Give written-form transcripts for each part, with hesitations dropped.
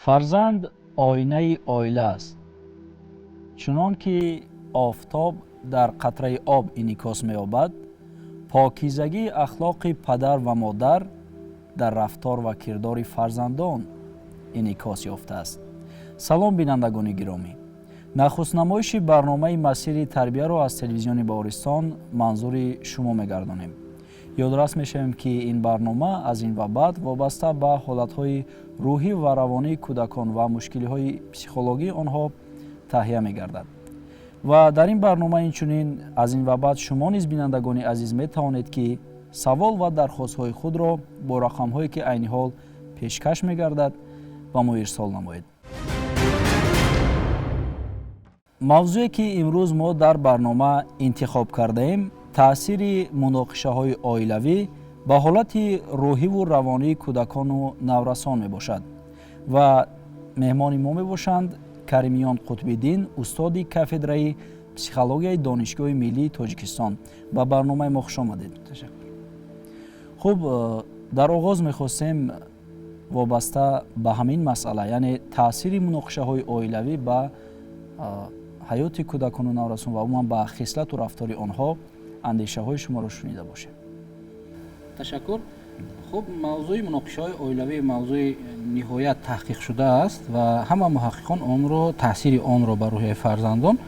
فرزند آینه oila است. چنان که آفتاب در قطره آب انعکاس می‌یابد، پاکیزگی اخلاق پدر و مادر در رفتار و کردار فرزندان انعکاس یافته است. سلام بینندگان گرامی، نخست نمایش برنامه مسیر تربیه را از تلویزیون باورستان منظور شما می‌گردانیم. یادرس می‌شویم که این برنامه از این و بعد وابسته به حالت‌های روحی و روانی کودکان و مشکل‌های پسیخولوژی آنها تهیه می‌گردد. و در این برنامه اینچنین از این و بعد شما نیز بینندگان عزیز می‌توانید که سوال و درخواست‌های خود را با رقم‌هایی که عین حال پیشکش می‌گردد و ما ارسال نمایید. موضوعی که امروز ما در برنامه انتخاب کرده ایم تأثیر مناقشه‌های عائلوی به حالت روحی و روانی کودکان و نورسان می باشد و مهمان ما می باشند کریمیان قطب‌الدین، استاد کافدرای پسیخولوژی دانشگاه ملی تاجیکستان. با برنامه ما خوش آمدید. تشکر. خب در آغاز می‌خواستیم وابسته به همین مسئله، یعنی تأثیر مناقشه‌های عائلوی به حیات کودکان و نورسان و عموما به خصلت و رفتار آنها اندیشه‌های شما را شنیده باشیم. تشکر. خب موضوع مناقشه‌های عائلوی موضوع نهایت تحقیق شده است و همه محققان آن را تاثیر آن را بر روح فرزندان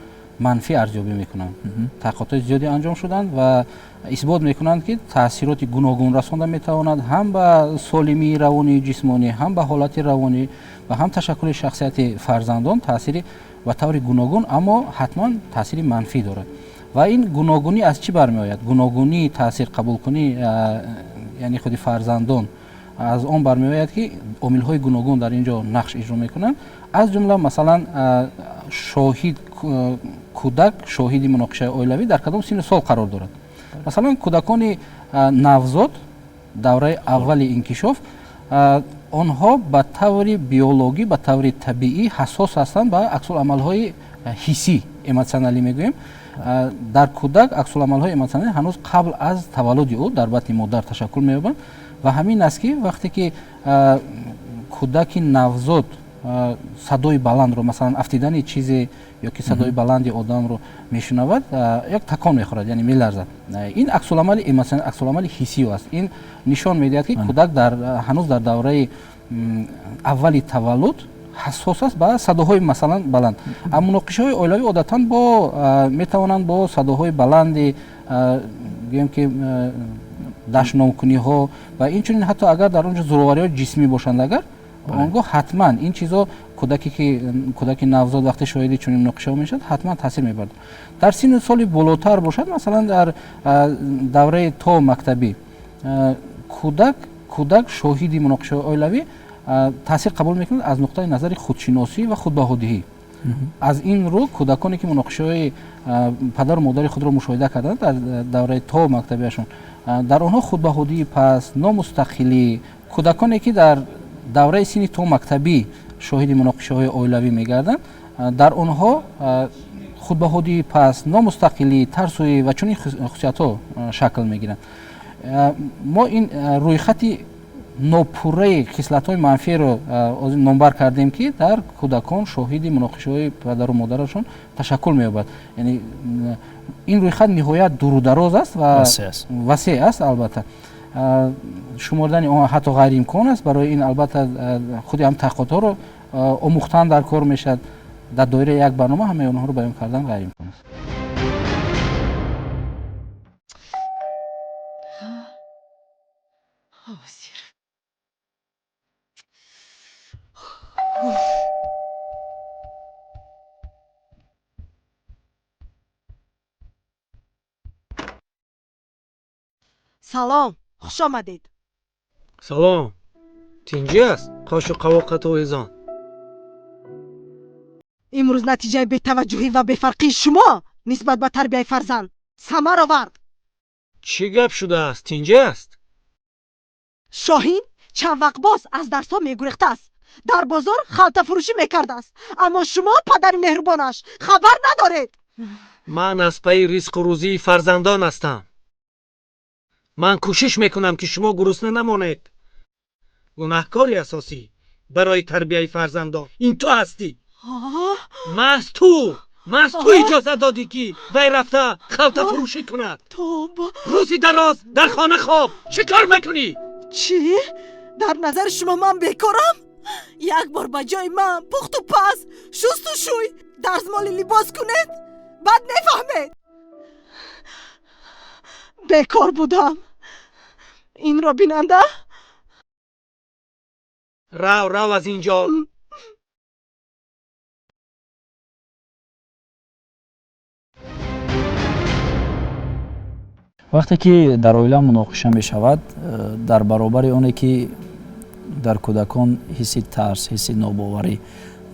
منفی ارزیابی میکنند. تحقیقات زیادی انجام شدند و اثبات میکنند که تاثیرات گوناگون رسانده میتواند هم به سالمی روانی جسمانی، هم به حالت روانی و هم تشکل شخصیت فرزندان تاثیر و طور گوناگون اما حتما تاثیر منفی دارد. و این گوناگونی از چی برمیآید؟ گوناگونی تاثیر قبول کنی یعنی خود فرزندان از آن برمیآید که عامل‌های گوناگون در اینجا نقش اجرا میکنند. از جمله مثلا شاهد کودک شاهد مناقشه عائلوی در کدام سن سال قرار دارد. مثلا کودکان نوزاد دوره اول انکشاف آنها به طور بیولوژی به طور طبیعی حساس هستند به عکس‌العمل‌های حسی ایموشنالی میگوییم. در کودک عکس‌العمل‌های ایموشنالی هنوز قبل از تولد او در بطن مادر تشکل می‌یابند و همین است که وقتی که کودک نوزاد صدای بلند رو مثلا افتیدن چیزی یا که صدای بلندی آدم رو میشنود یک تکان میخورد، یعنی میلرزد. این عکس‌العمل ایموشنال عکس‌العمل حسی است. این نشان میدهد که کودک هنوز در دوره اولی تولد حساس است به صداهای مثلا بلند. اما مناقشه‌های عائلوی عادتاً میتوانند با صداهای بلند بگیم که دشنام‌کنی‌ها و اینچنین حتی اگر در اونجا زورآوری‌های جسمی باشند اگر آنگاه حتما این چیزا کودک نوزاد وقتی شاهد چنین مناقشه میشد حتما تاثیر میبرد. در سن سال بالاتر باشد مثلا در دوره تا مکتبی کودک شاهد مناقشه عائلوی تاثیر قبول میکنند از نقطه نظر خودشناسی و خودبهادی. از این رو کودکانی که مناقشه پدر و مادر خود را مشاهده کردند در دوره تا مکتبیشون در آنها خودبهادی پس نامستقلی، کودکانی که در دوره سنی تو مکتبی شاهد مناقشه‌های عائلوی می‌گردند در آنها خودبهادی پس نامستقلی ترسویی و چنین خصوصیت‌ها شکل می‌گیرند. ما این رویخط ناپوره خصلت‌های منفی رو نامبر کردیم که در کودکان شاهد مناقشه‌های پدر و مادرشون تشکل می‌یابد. یعنی این رویخط نهایت دور و دراز است و وسیع است. البته شمردن آن حتی غیر امکان است. برای این البته خود هم تحقیقات رو آموختن در کار میشد. در دایره یک برنامه همه اونها رو بیان کردن غیر امکان است. سلام، خوش آمدید. سلام. تینجی است؟ قاشق قواقت اویزان. امروز نتیجه بی‌توجهی و بی‌فرقی شما نسبت به تربیت فرزند ثمر آورد. چی گپ شده است؟ تینجی است؟ شاهین چند وقت باز از درس‌ها می‌گریخته است. در بازار خلطه فروشی می‌کرده است. اما شما پدر مهربانش خبر ندارید. من از پی رزق و روزی فرزندان هستم. من کوشش میکنم که شما گرسنه نمانید. گناهکاری اساسی برای تربیت فرزندان. این تو هستی. آه، محض تو اجازه دادی که وی رفته خلطه فروشی کند. تو روزی دراز در خانه خواب چه کار میکنی؟ چی؟ در نظر شما من بیکارم؟ یک بار با جای من پخت و پز شست و شوی دستمال لباس کنید بعد نفهمید بیکار بودم. این را بیننده رو از اینجا. вақте ки дар оила муноқиша мешавад, дар баробари оне ки дар кӯдакон ҳисси тарс, ҳисси нобоварӣ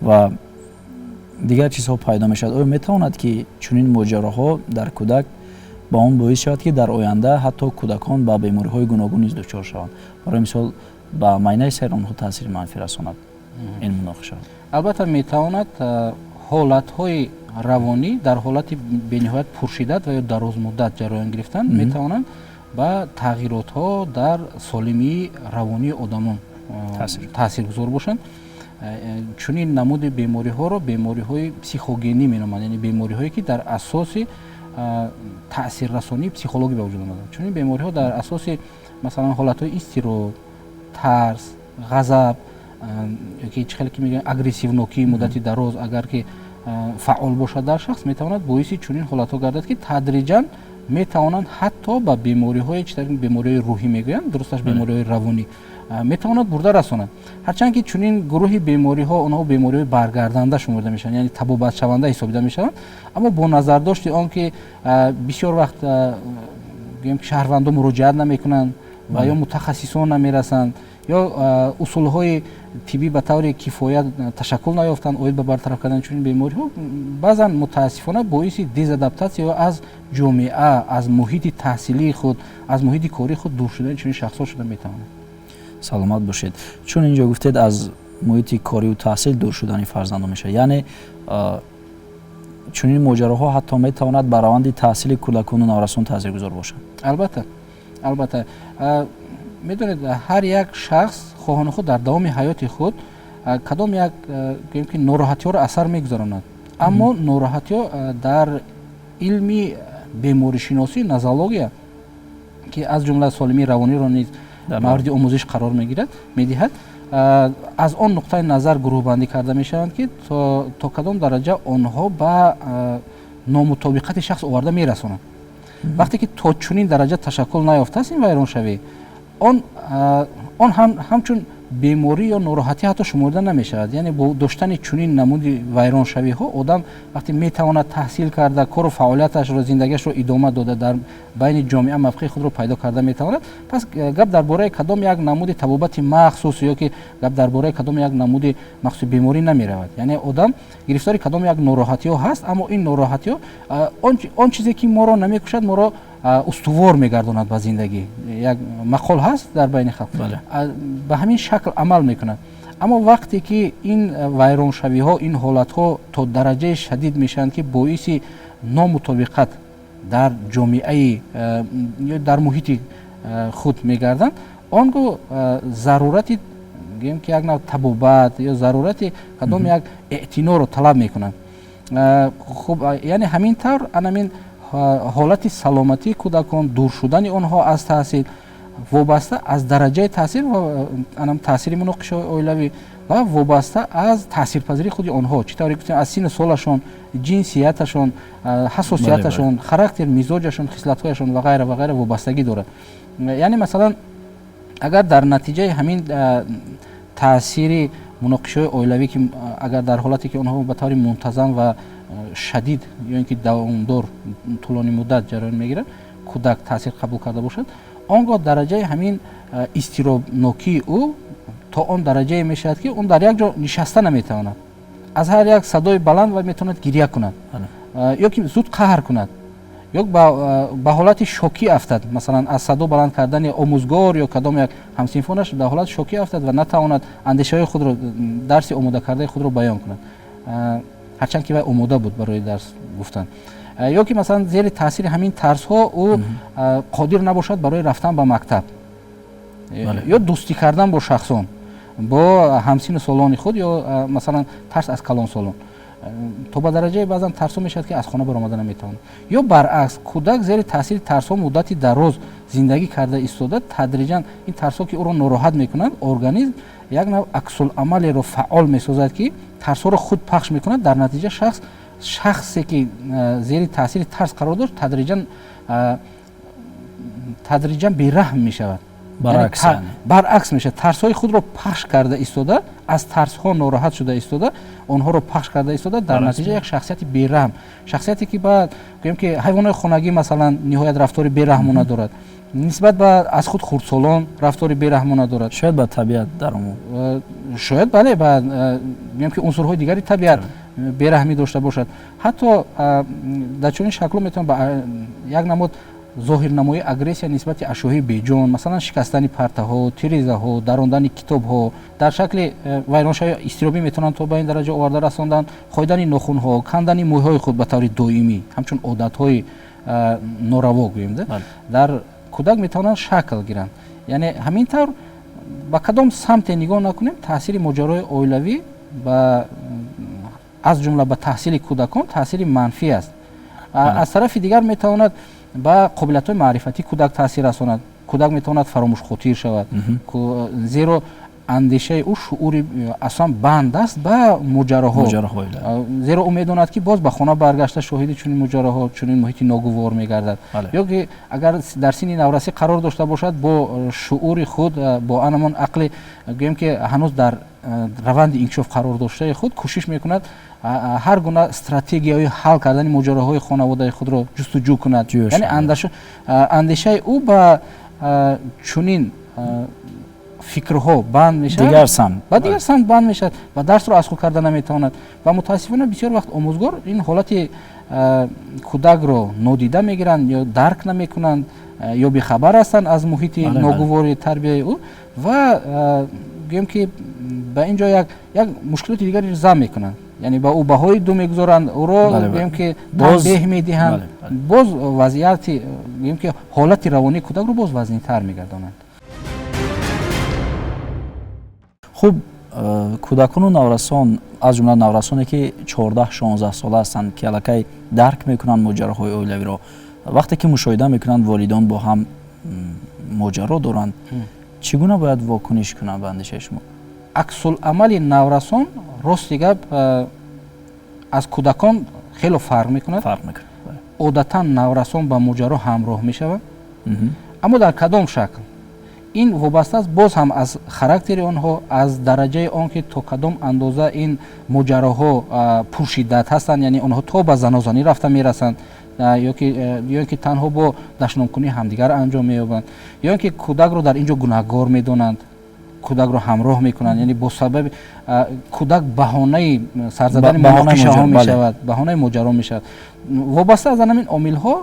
ва дигар чизҳо пайдо мешавад, оё метавонад ки чунин моҷароҳо дар кӯдак ба он боис шавад ки дар оянда ҳатто кӯдакон ба бемориҳои гуногун низ дучор шаванд? Барои мисол ба майнаи сайр онҳо таъсири манфӣ расонад ин муноқиша? албатта метавонад ҳолатҳои равонӣ дар ҳолати бениҳоят пуршиддат ва ё дарозмуддат ҷараён гирифтан метавонанд ба тағйиротҳо дар солимии равонии одамон таъсиргузор бошанд. чунин намуди бемориҳоро бемориҳои психогенӣ меноманд, яъне бемориҳое ки дар асоси таъсиррасонии психологӣ ба вуҷуд омаданд. чунин бемориҳо дар асоси масалан ҳолатҳои изтироб, тарс, ғазаб ёки чӣ хеле ки мегӯянд агрессивнокии муддати дароз агар ки фаъол бошад дар шахс, метавонад боиси чунин ҳолатҳо гардад ки тадриҷан метавонанд ҳатто ба бемориҳои бемориҳои рӯҳӣ мегӯянд, дурусташ бемориҳои равонӣ метавонад бурда расонад. ҳарчанд ки чунин гурӯҳи бемориҳо онҳо бемориҳои баргарданда шуморда мешаванд, яъне табобатшаванда ҳисобида мешаванд, аммо бо назардошти он ки бисёр вақт шаҳрвандон муроҷиат намекунанд ва ё мутахассисон намерасанд ё усулҳои тиббӣ ба таври кифоят ташаккул наёфтанд оид ба бартараф кардани чунин бемориҳо, баъзан мутаассифона боиси дезадаптатсия ё аз ҷомеа, аз муҳити таҳсилии худ, аз муҳити кории худ дур шудани чунин шахсҳо шуда метавонад. саломат бошед. чун инҷо гуфтед аз муҳити корию таҳсил дур шудани фарзандон мешавад, яъне чунин моҷароҳо ҳатто метавонад ба раванди таҳсили кӯдакону наврасон таъсиргузор бошад? албатта медонед ҳар як шахс хоҳонухӯ дар давоми ҳаёти худ кадом як гӯем ки нороҳатиҳоро асар мегузаронад, аммо нороҳатиҳо дар илми беморишиносӣ нозология ки аз ҷумла солимии равониро низ мавриди омӯзиш қарор медиҳад, аз он нуқтаи назар гурӯҳбандӣ карда мешаванд ки то кадом дараҷа онҳо ба номутобиқати шахс оварда мерасонанд. вақте ки то чунин дараҷа ташаккул наёфтааст ин вайроншавӣ, он ҳамчун беморӣ ё нороҳатӣ ҳатто шуморида намешавад. яъне бо доштани чунин намуди вайроншавиҳо одам вақте метавонад таҳсил карда кору фаъолияташро зиндагиашро идома дода дар байни ҷомеа мавқеи худро пайдо карда метавонад, пас гап дар бораи кадом як намуди табобати махсус ё ки гап дар бораи кадом як намуди махсуси беморӣ намеравад. яъне одам гирифтори кадом як нороҳатиҳо ҳаст, аммо ин нороҳатиҳо он чизе ки моро намекушад моро устувор мегардонад ба зиндагӣ. як мақол ҳаст дар байни халқ, ба ҳамин шакл амал мекунад. аммо вақте ки ин вайроншавиҳо, ин ҳолатҳо то дараҷаи шадид мешаванд ки боиси номутобиқат дар ҷомеаи ё дар муҳити худ мегарданд, он гоҳ зарурати гӯем ки як нав табобат ё зарурати кадом як эътиноро талаб мекунанд. хуб яъне ҳамин тавр анамин ҳолати саломатии кӯдакон, дур шудани онҳо аз таҳсил вобаста аз дараҷаи таъсир ва таъсири муноқишаҳои оилавӣ ва вобаста аз таъсирпазирии худи онҳо, чӣ тавре гуфтем аз синну солашон, ҷинсияташон, ҳасосияташон, характер, мизоҷашон, хислатҳояшон ва ғайра вобастагӣ дорад. яъне масалан агар дар натиҷаи ҳамин таъсири муноқишаҳои оилавӣ ки агар дар ҳолате ки онҳо ба таври мунтазам ва шадид ё ин ки давомдор тӯлони муддат ҷараён мегирад, кӯдак таъсир қабул карда бошад, он гоҳ дараҷаи ҳамин изтиробнокии ӯ то он дараҷае мешавад ки он дар як ҷо нишаста наметавонад. аз ҳар як садои баланд вай метавонад гирья кунад ё ки зуд қаҳр кунад ё ба ҳолати шокӣ афтад, масалан аз садо баланд кардани омӯзгор ё кадом як ҳамсинфонаш дар ҳолати шокӣ афтад ва натавонад андешаҳои худро, дарси омода кардаи худро баён кунад, ҳарчанд ки вай омода буд барои дарс гуфтан. ё ки масалан зери таъсири ҳамин тарсҳо ӯ қодир набошад барои рафтан ба мактаб ё дӯстӣ кардан бо шахсон бо ҳамсину солони худ ё масалан тарс аз калонсолон то ба дараҷае баъзан тарсо мешавад ки аз хона баромада наметавонад ё баръакс кӯдак зери таъсири тарсҳо муддати дароз зиндагӣ карда истода тадриҷан ин тарсҳо ки ӯро нороҳат мекунанд организм як нав аксуламалеро фаъол месозад ки тарсҳоро худ пахш мекунад дар натиҷа шахсе ки зери таъсири тарс қарор дошт тадриҷан бераҳм мешавад баръакс мешавад тарсҳои худро пахш карда истода аз тарсҳо нороҳат шуда истода онҳоро пахш карда истода дар натиҷа як шахсияти бераҳм шахсияте ки баъд гӯем ки ҳайвонои хонагӣ масалан ниҳоят рафтори бераҳмона дорад нисбат ба аз худ хурдсолон рафтори бераҳмона дорад шояд ба табиат даромад шояд бале ба гӯем ки унсурҳои дигари табиат бераҳмӣ дошта бошад ҳатто дар чунин шакло метавон ба як намуд зоҳирнамоии агрессия нисбати ашёҳои беҷон масалан шикастани партаҳо тирезаҳо дарондани китобҳо дар шакли вайроншавии изтиробӣ метавонанд то ба ин дараҷа оварда расонданд хойдани нохунҳо кандани мӯйҳои худ ба таври доимӣ ҳамчун одатҳои нораво гӯем дар кӯдак метавонанд шакл гиранд яъне ҳамин тавр ба кадом самте нигоҳ накунем таъсири моҷарои оилавӣ аз ҷумла ба таҳсили кӯдакон таъсири манфӣ аст аз тарафи дигар метавонад ба қобилиятҳои маърифатии кӯдак таъсир расонад кӯдак метавонад фаромӯшхотир шавад зеро андешаи ӯ шуъури аслан банд аст ба моҷароҳо зеро ӯ медонад ки боз ба хона баргашта шоҳиди чунин моҷароҳо чунин муҳити ногувор мегардад ё ки агар дар синни наврасӣ қарор дошта бошад бо шуъури худ бо анамон ақли гӯем ки ҳанӯз дар раванди инкишоф қарор доштаи худ кӯшиш мекунад ҳар гуна стратегияҳои ҳал кардани моҷароҳои хонаводаи худро ҷустуҷӯ кунад яъне андешаи ӯ ба чунин фикрҳо банд мешавад ба дигар самт банд мешавад ва дарсро аз худ карда наметавонад ва мутаассифона бисёр вақт омӯзгор ин ҳолати кӯдакро нодида мегиранд ё дарк намекунанд ё бехабар ҳастанд аз муҳити ногувори тарбияи ӯ ва гӯем ки ба ин ҷо як мушкилоти дигари зам мекунанд яъне ба ӯ баҳои ду мегузоранд ӯро гӯем ки танбеҳ медиҳанд боз вазъияти гӯем ки ҳолати равонии кӯдакро боз вазнинтар мегардонанд хуб кӯдакону наврасон аз ҷумла наврасоне ки 14-16 сола ҳастанд ки аллакай дарк мекунанд моҷароҳои оилавиро вақте ки мушоҳида мекунанд волидон бо ҳам моҷаро доранд чӣ гуна бояд вокуниш кунанд ба андешаи шумо аксуламали наврасон рости гап аз кӯдакон хело фарқ мекунад одатан наврасон ба моҷаро ҳамроҳ мешаванд аммо дар кадом шакл ин вобаста аст боз ҳам аз характери онҳо аз дараҷаи он ки то кадом андоза ин моҷароҳо пуршиддат ҳастанд яъне онҳо то ба занозанӣ рафта мерасанд ё ки танҳо бо дашнокунӣ ҳамдигар анҷом меёбанд ё ин ки кӯдакро дар ин ҷо гунаҳгор медонанд кӯдакро ҳамроҳ мекунанд яъне бо сабаби кӯдак баҳонаи сарзадани муноқишаҳо мешавад баҳонаи моҷаро мешавад вобаста аз ан ҳамин омилҳо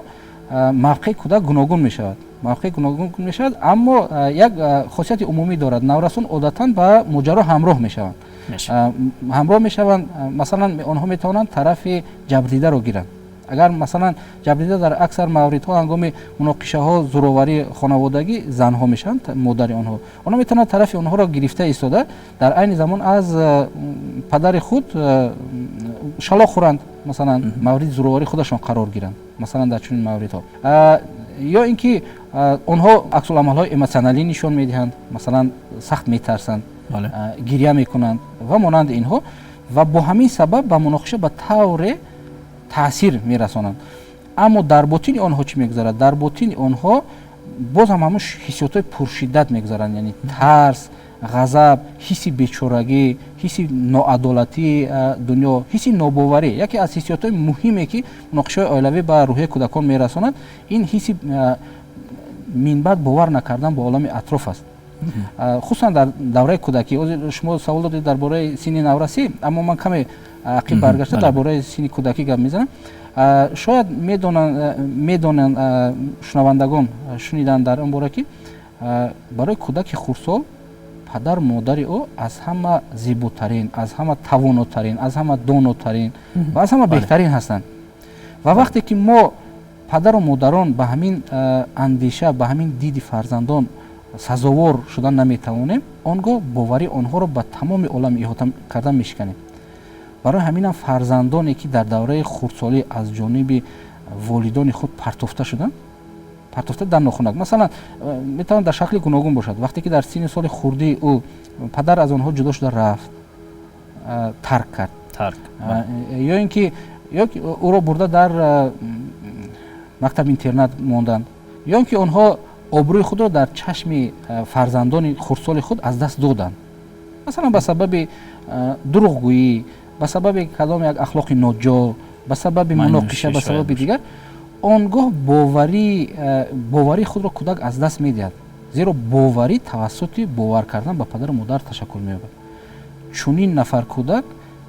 мавқеи кӯдак гуногун мешавад аммо як хосияти умумӣ дорад наврасон одатан ба моҷаро ҳамроҳ мешаванд масалан онҳо метавонанд тарафи ҷабрдидаро гиранд агар масалан ҷабрдида дар аксар мавридҳо ҳангоми муноқишаҳо зӯроварии хонаводагӣ занҳо мешаванд модари онҳо метавонанд тарафи онҳоро гирифта истода дар айни замон аз падари худ шалоқ хӯранд масалан мавриди зӯроварии худашон қарор гиранд масалан дар чунин мавридҳо ё ин ки онҳо аксуламалҳои эмотсионалӣ нишон медиҳанд масалан сахт метарсанд гирья мекунанд ва монанди инҳо ва бо ҳамин сабаб ба муноқиша ба тавре таъсир мерасонанд аммо дар ботини онҳо чӣ мегузарад дар ботини онҳо боз ҳам ҳамун ҳиссиётҳои пуршиддат мегузаранд яъне тарс ғазаб ҳисси бечорагӣ ҳисси ноадолатии дунё ҳисси нобоварӣ яке аз ҳиссиётҳои муҳиме ки муноқишаҳои оилавӣ ба рӯҳияи кӯдакон мерасонад ин ҳисси минбаъд бовар накардан бо олами атроф аст хусусан дар давраи кӯдакӣ шумо савол додед дар бораи синни наврасӣ аммо ман каме ақиб баргашта дар бораи синни кӯдакӣ гап мезанам шояд медонанд шунавандагон шуниданд дар он бора ки барои кӯдаки хурдсол падар модари ӯ аз ҳама зеботарин аз ҳама тавонотарин аз ҳама донотарин ва аз ҳама беҳтарин ҳастанд ва вақте ки мо падару модарон ба ҳамин андеша ба ҳамин диди фарзандон сазовор шудан наметавонем, он гоҳ бовари онҳоро ба тамоми олам иҳота кардан мешиканем. барои ҳаминам фарзандоне ки дар давраи хурдсолӣ аз ҷониби волидони худ партофта шуданд, партофта дар нохунак, масалан метавонад дар шакли гуногун бошад. вақте ки дар синни соли хурдӣ ӯ падар аз онҳо ҷудо шуда рафт, тарк кард, ё ин ки ӯро бурда дар мактаб интернат монданд, ё ин ки онҳо обрӯи худро дар чашми фарзандони хурдсоли худ аз даст доданд, масалан ба сабаби дурӯғгӯӣ, ба сабаби кадом як ахлоқи ноҷо, ба сабаби муноқиша, ба сабаби дигар, он гоҳ бовари худро кӯдак аз даст медиҳад. зеро боварӣ тавассути бовар кардан ба падару модар ташаккул меёбад. чунин нафар кӯдак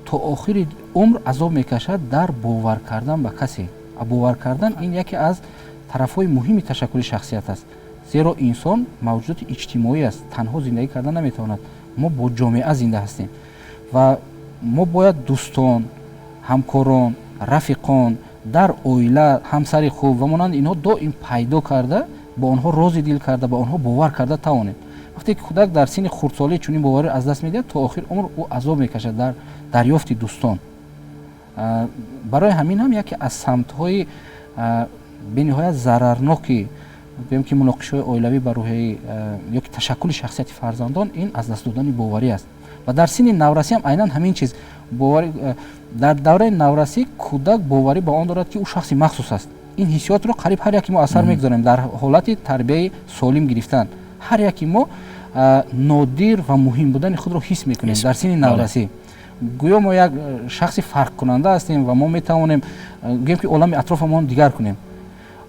то охири умр азоб мекашад дар бовар кардан ба касе. бовар кардан ин яке аз тарафҳои муҳими ташаккули шахсият аст. зеро инсон мавҷудоти иҷтимоӣ аст, танҳо зиндагӣ кардан наметавонад. мо бо ҷомеа зинда ҳастем ва мо бояд дӯстон, ҳамкорон, рафиқон, дар оила ҳамсари хуб ва монанди инҳо доим пайдо карда, ба онҳо рози дил карда, ба онҳо бовар карда тавонем. вақте ки кӯдак дар синни хурдсолӣ чунин бовариро аз даст медиҳад, то охир умр ӯ азоб мекашад дар дарёфти дӯстон. барои ҳамин ҳам яке аз самтҳои бениҳоят зарарноки гӯем ки муноқишаҳои оилавӣ ба рӯҳияи ё ки ташаккули шахсияти фарзандон ин аз даст додани боварӣ аст. ва дар синни наврасӣ ҳам айнан ҳамин чиз дар давраи наврасӣ кӯдак боварӣ ба он дорад ки ӯ шахси махсус аст. ин ҳиссиётро қариб ҳар яке мо аз сар мегузорем дар ҳолати тарбияи солим гирифтан. ҳар яке мо нодир ва муҳим будани худро ҳис мекунем дар синни наврасӣ. гӯё мо як шахси фарқкунанда ҳастем ва мо метавонем гӯем ки олами атрофамон дигар кунем.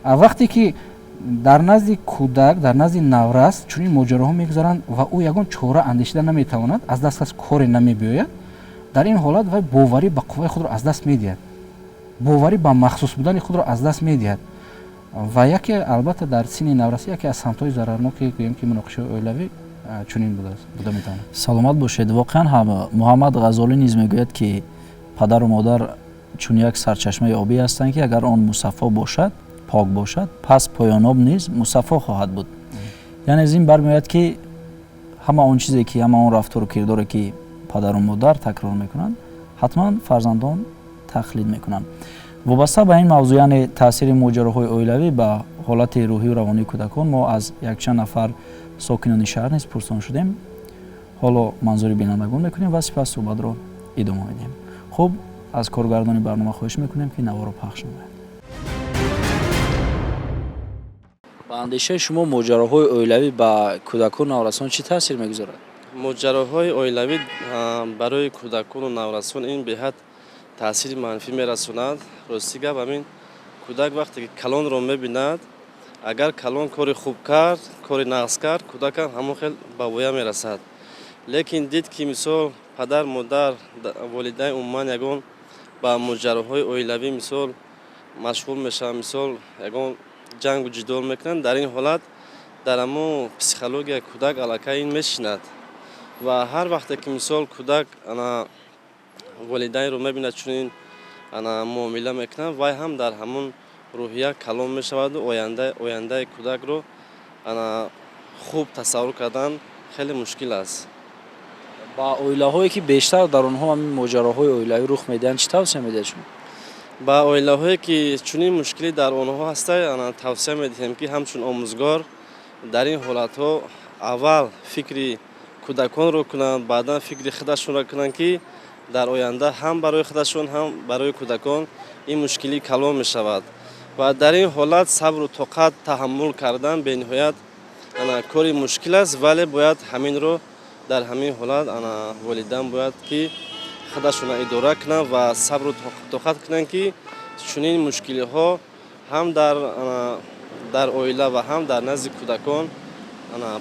вақте ки дар назди кӯдак, дар назди наврас чунин моҷароҳо мегузаранд ва ӯ ягон чора андешида наметавонад, аз дасткас коре намебиёяд, дар ин ҳолат вай боварӣ ба қувваи худро аз даст медиҳад, боварӣ ба махсус будани худро аз даст медиҳад. ва яке албатта дар синни наврасӣ яке аз самтҳои зарарноки гӯем ки муноқишаҳои оилавӣ чунин буда метавонад. саломат бошед. воқеан ҳам муҳаммад ғазолӣ низ мегӯяд ки падару модар чун як сарчашмаи обӣ ҳастанд ки агар он мусаффо бошад, пок бошад, пас поёноб низ мусаффо хоҳад буд. яъне аз ин бармеояд ки ҳама он чизе ки ҳама он рафтору кирдоре ки падару модар такрор мекунанд, ҳатман фарзандон тақлид мекунанд. вобаста ба ин мавзӯъ, яъне таъсири моҷароҳои оилавӣ ба ҳолати рӯҳию равонии кӯдакон, мо аз якчанд нафар сокинони шаҳр низ пурсон шудем. ҳоло манзури бинандагон мекунем ва сипас суҳбатро идома медиҳем. хуб, аз коргардони барнома хоҳиш мекунем ки наворо пахш намояд. ба андешаи шумо моҷароҳои оилавӣ ба кӯдакону наврасон чӣ таъсир мегузорад? моҷароҳои оилавӣ барои кӯдакону наврасон ин беҳад таъсири манфӣ мерасонад. рости гап ҳамин кӯдак вақте ки калонро мебинад, агар калон кори хуб кард, кори нағз кард, кӯдакам ҳамон хел ба воя мерасад. лекин дид ки мисол падар модар волидайн умуман ягон ба моҷароҳои оилавӣ мисол машғул мешаванд, мисол ягон ҷангу ҷидол мекунанд, дар ин ҳолат дар ҳамон психологияи кӯдак аллакай ин мешинад ва ҳар вақте ки мисол кӯдак волидайнро мебинад чунин муомила мекунанд, вай ҳам дар ҳамон рӯҳия калон мешаваду ояндаи кӯдакро хуб тасаввур кардан хеле мушкил аст. ба оилаҳое ки бештар дар онҳо ҳамин моҷароҳои оилавӣ рух медиҳанд чӣ тавсия медиҳед шумо? ба оилаҳое ки чунин мушкилӣ дар онҳо ҳастад, тавсия медиҳем ки ҳамчун омӯзгор дар ин ҳолатҳо аввал фикри кӯдаконро кунанд, баъдан фикри худашонро кунанд ки дар оянда ҳам барои худашон, ҳам барои кӯдакон ин мушкилӣ калон мешавад. ва дар ин ҳолат сабру тоқат таҳаммул кардан бениҳоят кори мушкил аст, вале бояд ҳаминро дар ҳамин ҳолат волидан бояд ки худашонро идора кунанд ва сабру тоқат кунанд ки чунин мушкилиҳо ҳам дар оила ва ҳам дар назди кӯдакон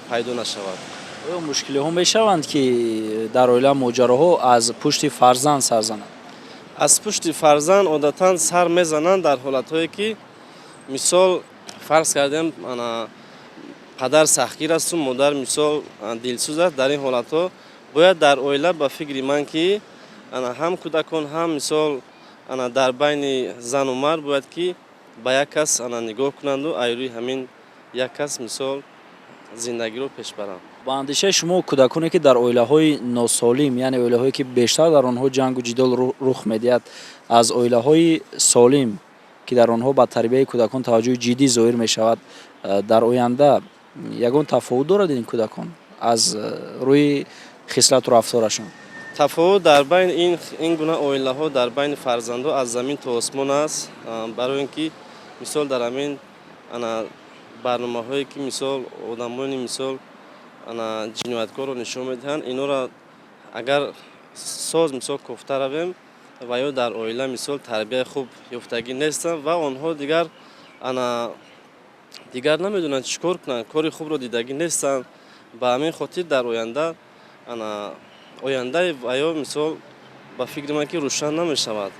пайдо нашавад. оё мушкилиҳо мешаванд ки дар оила моҷароҳо аз пушти фарзанд сар зананд? аз пушти фарзанд одатан сар мезананд дар ҳолатҳое ки мисол фарз кардем падар сахтгир асту, модар мисол дилсӯз аст. дар ин ҳолатҳо бояд дар оила ба фикри ман ки ҳам кӯдакон ҳам мисол дар байни зану мард бояд ки ба як кас нигоҳ кунанду айрӯи ҳамин як кас мисол زندگی رو پیش برم. با اندیشه شما کودکانی که در اویله‌های ناسالم یعنی اویله‌هایی که بیشتر در آنها جنگ و جدال رخ می‌دهد از اویله‌های سالم که در آنها با تربیت کودکان توجه جدی ظاهر می‌شود در آینده یگان تفاوت دارد این کودکان از روی خصلت و رفتارشون؟ تفاوت در بین این گونه اویله‌ها در بین فرزندان از زمین تا آسمان است. برای اینکه مثال در همین برنامه‌هایی که مثال آدمانی مثال جنایتکار رو نشون میدهند، اینا را اگر ساز مثال کوفته رویم و یا در اویله مثال تربیت خوب یافتگی نیستن و آنها دیگر نمیدونن چیکار کنن، کاری خوب رو دیدگی نیستن. به همین خاطر در آینده و یا مثال با فکر من که روشن نمیشود.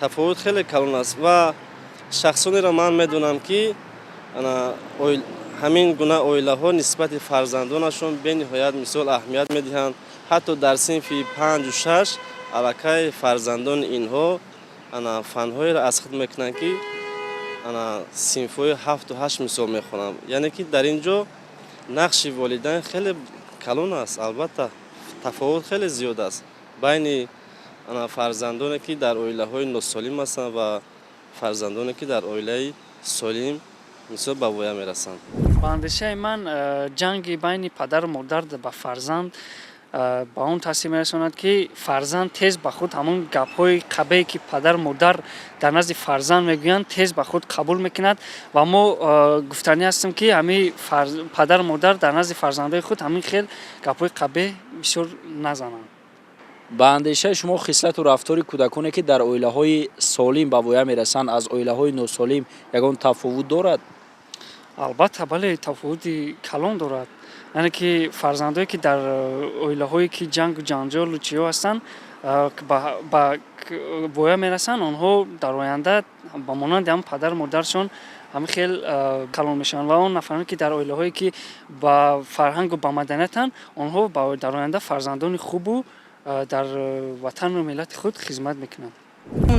تفاوت خیلی کلان است و شخصانی را من میدونم که همین گونه اویله ها نسبت فرزندانشون به نهایت مثال اهمیت میدهند. حتی در صنف 5 و 6 علاقه فرزندان اینها فن‌های را از خود میکنند که صنف‌های 7 و 8 مثال میخونم. یعنی که در اینجا نقش والدین خیلی کلان است. البته تفاوت خیلی زیاد است بین فرزندانی که در اویله‌های ناسالم هستند و فرزندانی که در اویله سالم مثل به ویا میرسند. با اندیشه من جنگ بین پدر و مادر به فرزند با اون تاثیر میرساند که فرزند تیز به خود همون گپ‌های قبیحی که پدر و مادر در نزد فرزند میگویند تیز به خود قبول میکند و ما گفتنی هستیم که همین پدر و مادر در نزد فرزندای خود همین خیلی گپ‌های قبیح بسیار نزنند. با اندیشه شما خصلت و رفتار کودکانی که در اویله‌های سالم به ویا میرسند از اویله‌های ناسالم یگان تفاوت دارد؟ البته بله، تفاوت کلان دارد. یعنی که فرزندایی که در اویله‌هایی که جنگ و جنجال و چیا هستند با ویا میرسند، آنها در آینده با مانند هم پدر و مادرشون همین خیلی کلان میشن و اون نفرانی که در اویله‌هایی که با فرهنگ و با مدنیتن، آنها در آینده فرزندان خوب و در وطن و ملت خود خدمت میکنند.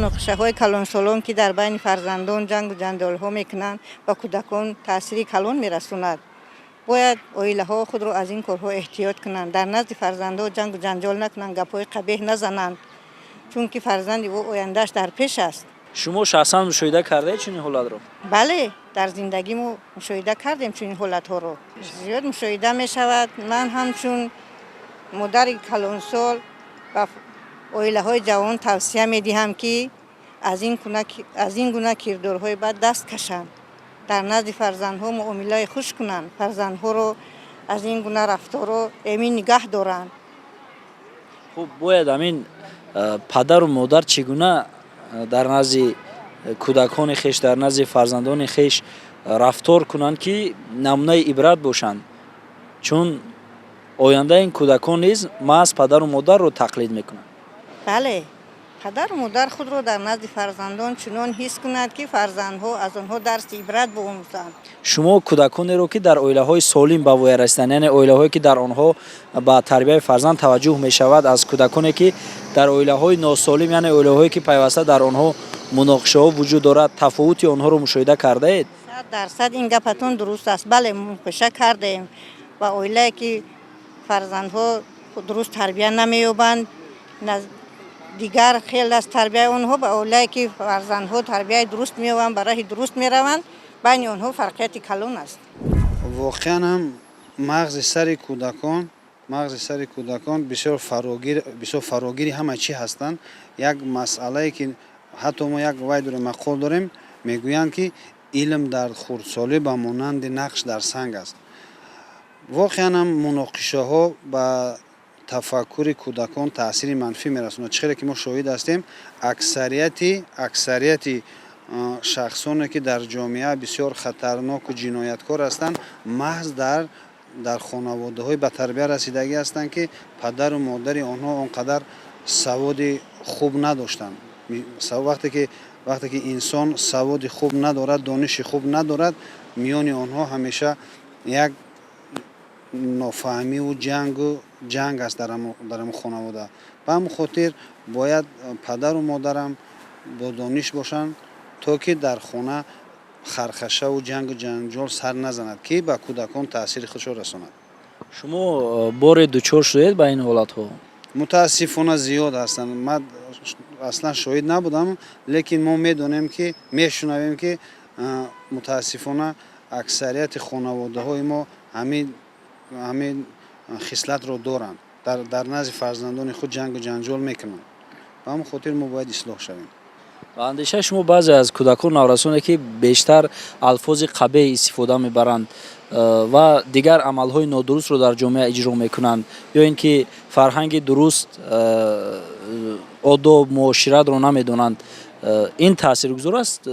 نقشه های کلان سالان که در بین فرزندان جنگ و جنجال ها میکنند و کودکان تاثیر کلان میرسوند. باید اویله ها خود را از این کارها احتیاط کنند، در نزد فرزندان جنگ و جنجال نکنند، گپ‌های قبیح نزنند، چون که فرزند او آیندهش در پیش است. شما شخصا مشاهده کرده چنین حالت رو؟ بله، در زندگی ما مشاهده کردیم چنین حالت ها رو. زیاد مشاهده می شود. من همچون مادر کلان سال و اویله های جوان توصیه می دهم که از این گونه کردارهای بد دست کشند. در نزد فرزندها معامله خوش کنند، فرزندها رو از این گونه رفتار رو امین نگه دارند. خب باید همین پدر و مادر چگونه در نزد کودکان خیش در نزد فرزندان خیش رفتار کنند که نمونه عبرت باشند، چون آینده این کودکان نیز محض پدر و مادر رو تقلید میکنند. بله، پدر و مادر خود را در نزد فرزندان چنان حس کند که فرزندها از آنها درس عبرت بآموزند. شما کودکانی رو که در اویله‌های سالم به ویا رسیدند، یعنی اویله‌هایی که در آنها با تربیت فرزند توجه می شود، از کودکانی که در اویله‌های ناسالم یعنی اویله‌هایی که پیوسته در آنها مناقشه‌ها وجود دارد، تفاوتی آنها رو مشاهده کرده اید؟ 100% این گپتون درست است. بله، مناقشه کردیم و اویله‌ای که فرزندها درست تربیت نمی‌یابند، دیگر خیلی از تربیت آنها به اویله‌ای که فرزندها تربیت درست می‌یابند برای درست می‌روند، بین آنها فرقیت کلان است. واقعا هم مغز سر کودکان بسیار فراگیر همه چی هستند. یک مسئله که حتی ما یک ویدور مقال داریم میگویند که علم در خردسالی به مانند نقش در سنگ است. واقعا هم مناقشه ها به تفکر کودکان تاثیر منفی میرسوند. چرا که ما شاهد هستیم اکثریت شخصانی که در جامعه بسیار خطرناک و جنایتکار هستند محض در خانواده های به تربیت رسیدگی هستند که پدر و مادر آنها آنقدر سواد خوب نداشتند. وقتی که انسان سواد خوب ندارد، دانش خوب ندارد، میان آنها همیشه یک نافهمی و جنگ است در هم خانواده. به همون خاطر باید پدر و مادرم با دانش باشند تا که در خانه خرخشه و جنگ و جنجال سر نزند که به کودکان تاثیر خودشو رساند. شما بار دچار شدید با این حالت ها؟ متاسفانه زیاد هستند. من اصلا شاهد نبودم، لیکن ما میدونیم که میشنویم که متاسفانه اکثریت خانواده های ما همین خصلت رو دارند، در نزد فرزندان خود جنگ و جنجال میکنند. به همین خاطر ما باید اصلاح شویم. و اندیشه شما بعضی از کودکان نورسانه که بیشتر الفاظ قبیح استفاده میبرند و دیگر عملهای نادرست رو در جامعه اجرا میکنند، یا اینکه فرهنگ درست آداب معاشرت رو نمیدونند، این تاثیرگذار است؟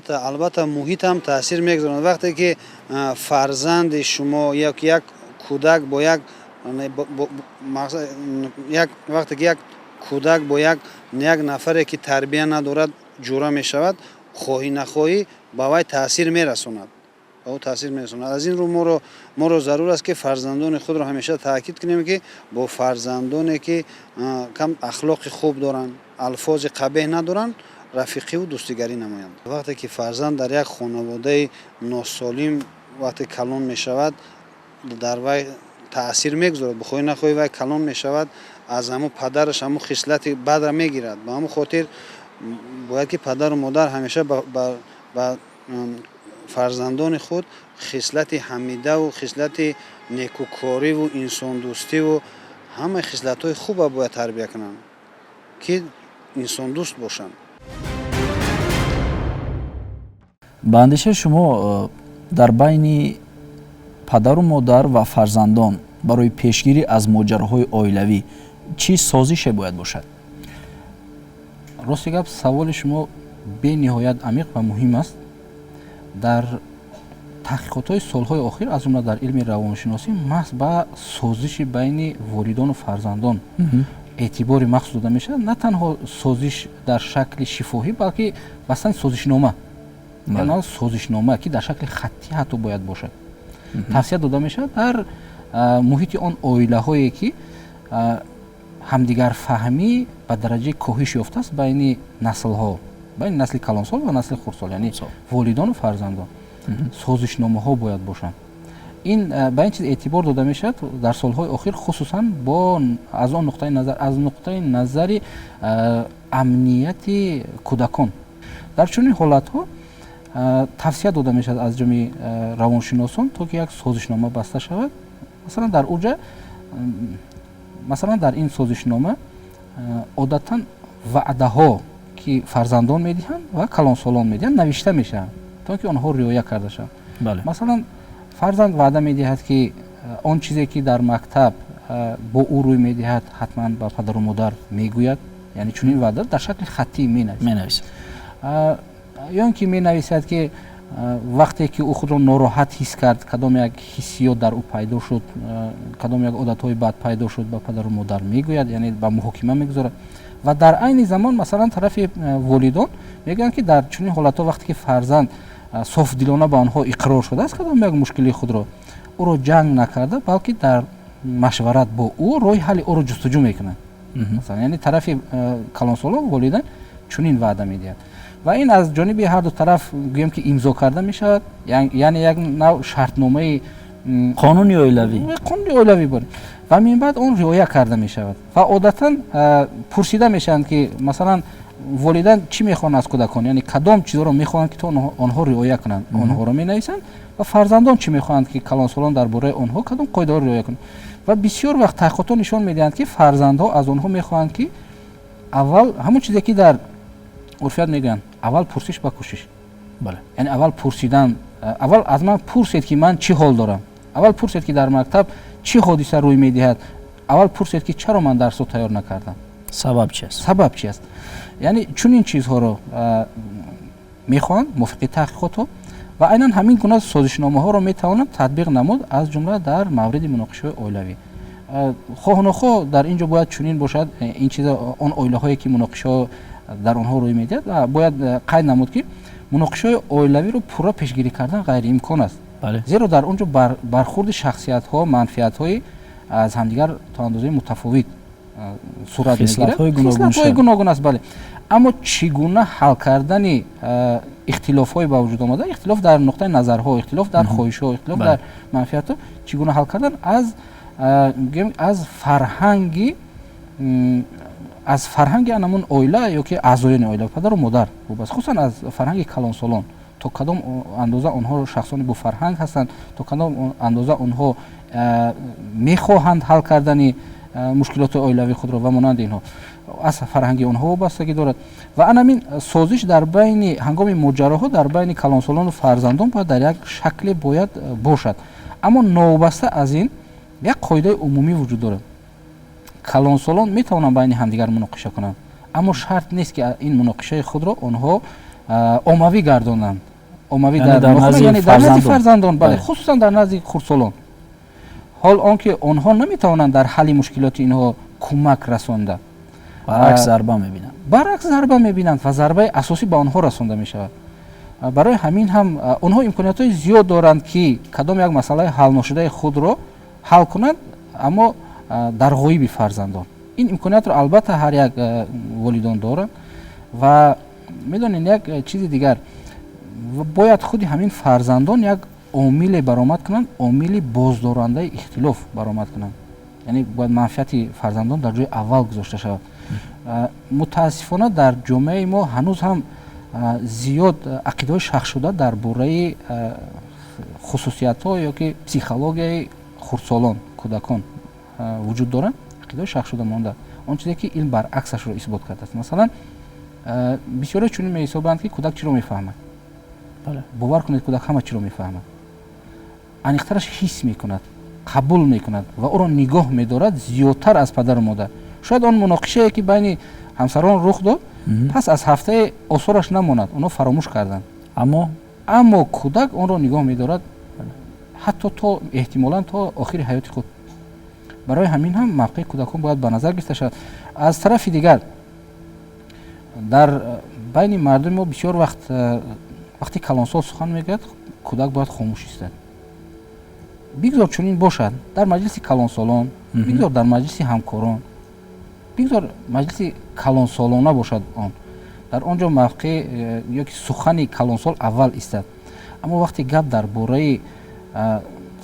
البته محیط هم تاثیر میگذارند. وقتی که فرزند شما یک کودک با یک وقتی که یک کودک با یک نفری که تربیت ندارد جوره می شود، خواهی نخواهی با وی تاثیر میرساند. از این رو ما رو ضرور است که فرزندان خود را همیشه تاکید کنیم که با فرزندانی که کم اخلاق خوب دارند، الفاظ قبیح ندارند، رفیقی و دوستیگری نمایند. وقتی که فرزند در یک خانواده ناسالم وقتی کلان می شود، در وی تاثیر میگذارد، بخوای نخوای وی کلان می شود، از همون پدرش همون خصلت بد را میگیرد. به همون خاطر باید که پدر و مادر همیشه با فرزندان خود خصلت حمیده و خصلت نیکوکاری و انسان دوستی و همه خصلت های خوب باید تربیت کنند که انسان دوست باشند. به اندیشه شما در بین پدر و مادر و فرزندان برای پیشگیری از ماجراهای عائلوی چی سازش باید باشد؟ راستی گپ سوال شما به نهایت عمیق و مهم است. در تحقیقات‌های سال‌های اخیر از جمله در علم روانشناسی محض به سازش بین والدان و فرزندان اعتبار مخصوص داده میشه، نه تنها سازش در شکل شفاهی بلکه مثلا سازشنامه، یعنی سازشنامه که در شکل خطی حتی باید باشد توصیه داده میشه در محیط آن عائله‌هایی که همدیگر فهمی به درجه کاهش یافته است بین نسل‌ها، بین نسل کلانسال و نسل خردسال، یعنی والدان و فرزندان. سازشنامه ها باید باشند. این به این چیز اعتبار داده میشد در سالهای اخیر، خصوصا از آن نقطه نظر امنیت کودکان. در چنین حالت ها توصیه داده میشد از جمعی روانشناسان تا که یک سازشنامه بسته شود. مثلا در این سازشنامه عادتا وعده ها که فرزندان میدهند و کلانسالان میدهند نوشته میشه تا که آنها رعایت کرده شود. مثلا فرزند وعده میدهد که آن چیزی که در مکتب با او روی میدهد حتما به پدر و مادر میگوید، یعنی چون این وعده در شکل خطی مینویسد. یا اینکه مینویسد که وقتی که او خود را ناراحت حس کرد، کدام یک حسیات در او پیدا شد، کدام یک عادت‌های بد پیدا شد، به پدر و مادر میگوید، یعنی به محاکمه میگذارد. و در عین زمان مثلا طرف والدان میگن که در چنین حالت‌ها وقتی که فرزند صاف دلانه به آنها اقرار شده است کدام یک مشکلی خود را او را جنگ نکرده، بلکه در مشورت با او راه حل او را جستجو میکنند. مثلا یعنی طرف کلانسالان و والدین چنین وعده میدهند و این از جانب هر دو طرف گویم که امضا کرده میشود، یعنی یک نوع شرطنامه قانونی عائلوی بود و من بعد اون رعایت کرده می شود و عادتا پرسیده میشند که مثلا والدین چی میخوان از کودکان، یعنی کدام چیزا رو میخوان که تو آنها رعایت کنند، آنها رو مینویسند و فرزندان چی میخوان که کلانسالان درباره آنها کدام قاعده رو رعایت کنند. و بسیار وقت تحقیقات نشان میدهند که فرزندها از آنها میخوان که اول همون چیزی که در عرفیات میگن اول پرسش با کوشش، یعنی اول پرسیدن، اول از من پرسید که من چی حال دارم، اول پرسید که در مکتب چی حادثه روی میدهد، اول پرسید که چرا من درس رو تیار نکردم، سبب چی است. یعنی چون این چیزها رو میخوان موافق تحقیقات ها و عیناً همین گونه سازشنامه ها رو میتوانند تطبیق نمود، از جمله در مورد مناقشه عائلوی. خواه نخواه در اینجا باید چنین باشد، این چیزا اون عائله هایی که مناقشه در آنها روی میدهد باید قید نمود که مناقشه عائلوی رو پورا پیشگیری کردن غیر امکان است. زیرا در اونجا برخورد شخصیت ها، منفعت های از همدیگر تا اندازه متفاوت сурат мегирад. Хислатҳои гуногун хислатҳои шад. гуногун аст, бале. Аммо чӣ гуна ҳал кардани ихтилофҳои ба вуҷуд омада, ихтилоф дар нуқтаи назарҳо, ихтилоф дар хоҳишҳо, ихтилоф дар манфиатҳо, чӣ гуна ҳал кардан аз фарҳанги анамун оила ёки аъзоёни оила, падару модар вобаста, хусусан аз фарҳанги калонсолон, то кадом андоза онҳо шахсони бо фарҳанг ҳастанд, то кадом андоза онҳо мехоҳанд ҳал кардани мушкилоти оилавии худро ва монанди инҳо, аз фарҳанги онҳо вобастагӣ дорад. Ва анамин созиш дар байни ҳангоми моҷароҳо дар байни калонсолону фарзандон бояд дар як шакле бояд бошад. Аммо новобаста аз ин як қоидаи умумӣ вуҷуд дорад. Калонсолон метавонанд байни ҳамдигар муноқиша кунанд, аммо шарт нест ки ин муноқишаи худро онҳо оммавӣ гардонанд. Оммавӣ дар назди фарзандон, бале, хусусан дар назди хурдсолон. ҳол он ки онҳо наметавонанд дар ҳалли мушкилоти инҳо кӯмак расонда, баръакс зарба мебинанд ва зарбаи асосӣ ба онҳо расонда мешавад. барои ҳамин ҳам онҳо имкониятҳои зиёд доранд ки кадом як масъалаи ҳалношудаи худро ҳал кунанд, аммо дар ғоиби фарзандон. Ин имкониятро албатта ҳар як волидон доранд. Ва медонед як чизи дигар, бояд худи ҳамин фарзандон як омиле баромад кунанд, омили боздорандаи ихтилоф баромад кунанд. яъне бояд манфиати фарзандон дар ҷои аввал гузошта шавад. мутаассифона дар ҷомеаи мо ҳанӯз ҳам зиёд ақидаҳои шахшшуда дар бораи хусусиятҳо ёки психологияи хурдсолон, кӯдакон вуҷуд доранд. ақидаҳои шахшшуда монда, он чизе ки илм баръаксашро исбот кардааст. Масалан, бисёре чунин меҳисобанд ки кӯдак чиро мефаҳмад. бовар кунед, кӯдак ҳама чиро мефаҳмад. аниқтараш ҳис мекунад, қабул мекунад ва ӯро нигоҳ медорад зиёдтар аз падару модар. шояд он муноқишае ки байни ҳамсарон рух дод, пас аз ҳафтаи осораш намонад, онҳо фаромӯш карданд. аммо кӯдак онро нигоҳ медорад ҳатто то эҳтимолан то охири ҳаёти худ. барои ҳамин ҳам мавқеи кӯдакон бояд ба назар гирифта шавад. аз тарафи дигар, дар байни мардуми мо бисёр вақти калонсол сухан мегӯяд, кӯдак бояд хомӯш истад. бигзор чунин бошад дар маҷлиси калонсолон, бигзор дар маҷлиси ҳамкорон, бигзор маҷлиси калонсолона бошад, он дар он ҷо мавқеъ ёки сухани калонсол аввал истад. аммо вақте гап дар бораи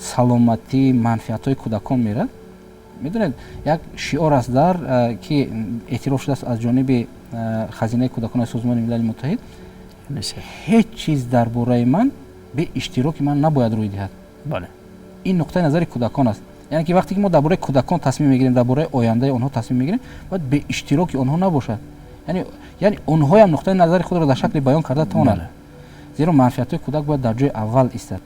саломатӣ, манфиатҳои кӯдакон мерад, медонед, як шиор аст дар ки эътироф шудааст аз ҷониби хазинаи кӯдакони созмони милали муттаҳид, ҳеҷ чиз дар бораи ман бе иштироки ман набояд рӯй диҳад. ин нуқтаи назари кӯдакон аст. яъне ки вақте ки мо дар бораи кӯдакон тасмим мегирем, дар бораи ояндаи онҳо тасмим мегирем, бояд бе иштироки онҳо набошад. яъне онҳо ҳам нуқтаи назари худро дар шакли баён карда тавонанд. зеро манфиатҳои кӯдак бояд дар ҷои аввал истад.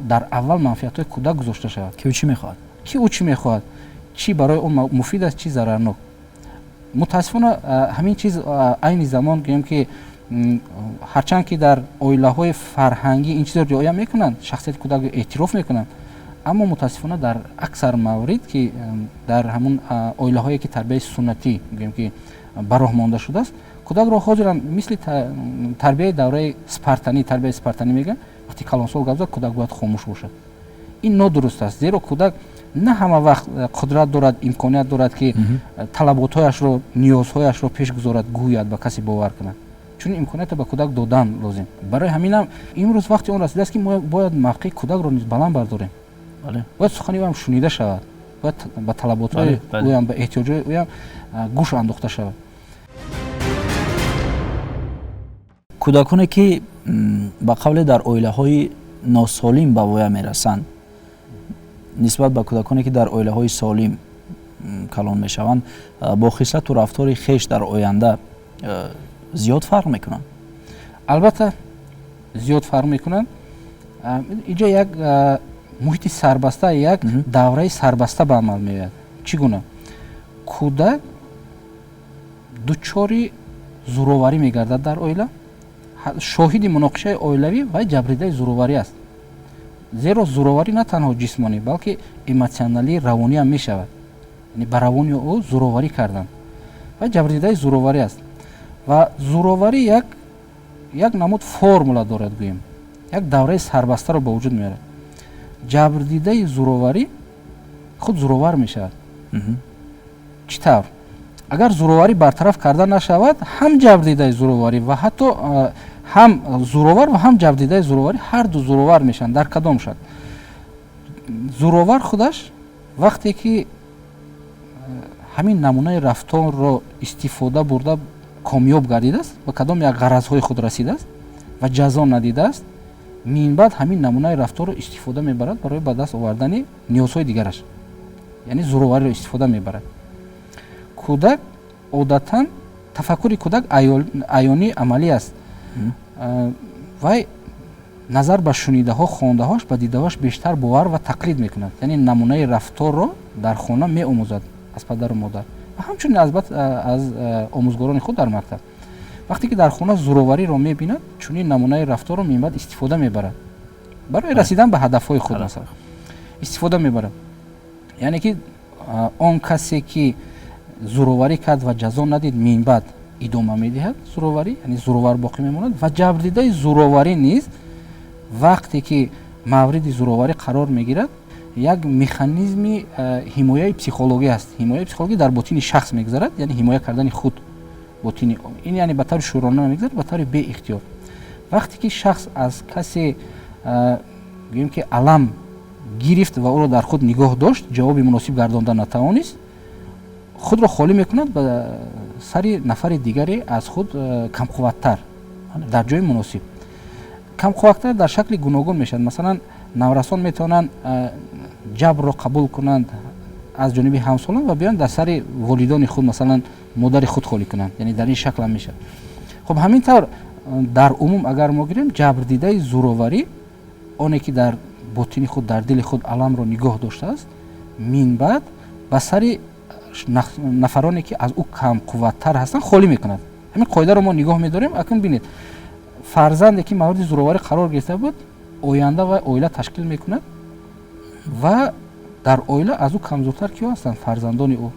дар аввал манфиатҳои кӯдак гузошта шавад. ки ӯ чӣ мехоҳад, чӣ барои он муфид аст, чӣ зарарнок. мутаассифона ҳамин чиз айни замон гӯем ки ҳарчанд ки дар оилаҳои фарҳангӣ ин чизро риоя мекунанд, шахсияти кӯдакро эътироф мекунанд, аммо мутаассифона дар аксар маврид ки дар ҳамун оилаҳое ки тарбияи суннатӣ гӯем ки ба роҳ монда шудааст, кӯдакро ҳозирам мисли тарбияи давраи тарбияи спартанӣ мегӯянд, вақти калонсол гап зад, кӯдак бояд хомӯш бошад. ин нодуруст аст, зеро кӯдак на ҳама вақт қудрат дорад, имконият дорад ки талаботҳояшро, ниёзҳояшро пеш гузорад, гӯяд, ба касе бовар кунад. чунин имкониятро ба кӯдак додан лозим. барои ҳаминам имрӯз вақти он расидааст ки мо бояд мавқеи кӯдакро низ баланд бардорем. бояд сухани ӯам шунида шавад, бояд ба талаботҳои ӯам, ба эҳтиёҷҳои ӯам гӯш андохта шавад. кӯдаконе ки ба қавле дар оилаҳои носолим ба воя мерасанд, нисбат ба кӯдаконе ки дар оилаҳои солим калон мешаванд, бо хислату рафтори хеш дар оянда зиёд фарқ мекунанд? албатта зиёд фарқ мекунанд. инҷо як муҳити сарбаста, як давраи сарбаста ба амал меояд. чӣ гуна? кӯдак дучори зӯроварӣ мегардад дар оила, шоҳиди муноқишаи оилавӣ ва ҷабридаи зӯроварӣ аст. зеро зӯроварӣ на танҳо ҷисмонӣ, балки эмотсионалӣ, равонӣ ҳам мешавад. яъне ба равони ӯ зӯроварӣ кардан ва ҷабридаи зӯроварӣ аст. ва зӯроварӣ як намуд формула дорад, гӯем як давраи сарбастаро ба вуҷуд меорад. ҷабрдидаи зӯроварӣ худ зӯровар мешавад. чӣ тавр агар зӯроварӣ бартараф карда нашавад, ҳам ҷабрдидаи зӯроварӣ ва ҳатто ҳам зӯровар ва ҳам ҷабрдидаи зӯроварӣ ҳарду зӯровар мешаванд. Дар кадом шад? Зӯровар худаш вақте ки ҳамин намунаи рафторро истифода бурда комёб гардидааст, ба кадом як ғаразҳои худ расидааст ва ҷазо надидааст, минбаъд ҳамин намунаи рафторро истифода мебарад барои ба даст овардани ниёзҳои дигараш, яъне зӯровариро истифода мебарад. Кӯдак одатан тафаккури кӯдак аёнӣ амалӣ аст. Вай назар ба шунидаҳо, хондаҳош, ба дидаҳош бештар бовар ва тақлид мекунад, яъне намунаи рафторро дар хона меомӯзад аз падару модар ва ҳамчунин аз омӯзгорони худ дар мактаб. Вақте ки дар хона зӯровариро мебинад, чунин намунаи рафторро минбаъд истифода мебарад барои расидан ба ҳадафҳои худ масалан истифода мебарад. Яъне ки он касе ки зӯроварӣ кард ва ҷазо надид, минбаъд идома медиҳад зӯроварӣ, яъне зӯровар боқӣ мемонад ва ҷабрдидаи зӯроварӣ низ вақте ки мавриди зӯроварӣ қарор мегирад, як механизми ҳимояи психологӣ аст. Ҳимояи психологӣ дар ботини шахс мегзарад, яъне ҳимоя кардани худ ботини ин, яъне ба таври шӯрона намегзарад, ба таври беихтиёр. Вақте ки шахс аз касе гӯем ки алам гирифт ва ӯро дар худ нигоҳ дошт, ҷавоби муносиб гардонда натавонист, худро холӣ мекунад ба сари нафари дигаре аз худ камқувваттар дар ҷои муносиб. Камқувваттар дар шакли гуногун мешавад. Масалан, наврасон метавонанд ҷабрро қабул кунанд аз ҷониби ҳамсолон ва биёнд дар сари волидони худ, масалан модари худ холӣ кунанд, яъне дар ин шакл ҳам мешавад. Хуб ҳамин тавр дар умум агар мо гирем, ҷабрдидаи зӯроварӣ оне ки дар ботини худ, дар дили худ аламро нигоҳ доштааст, минбаъд ба сари нафароне ки аз ӯ камқувваттар ҳастанд холӣ мекунад. Ҳамин қоидаро мо нигоҳ медорем. Акун бинед, фарзанде ки мавриди зӯроварӣ қарор гирифта буд, оянда ва оила ташкил мекунад ва дар оила аз ӯ камзуртар киё ҳастанд? Фарзандони ӯ,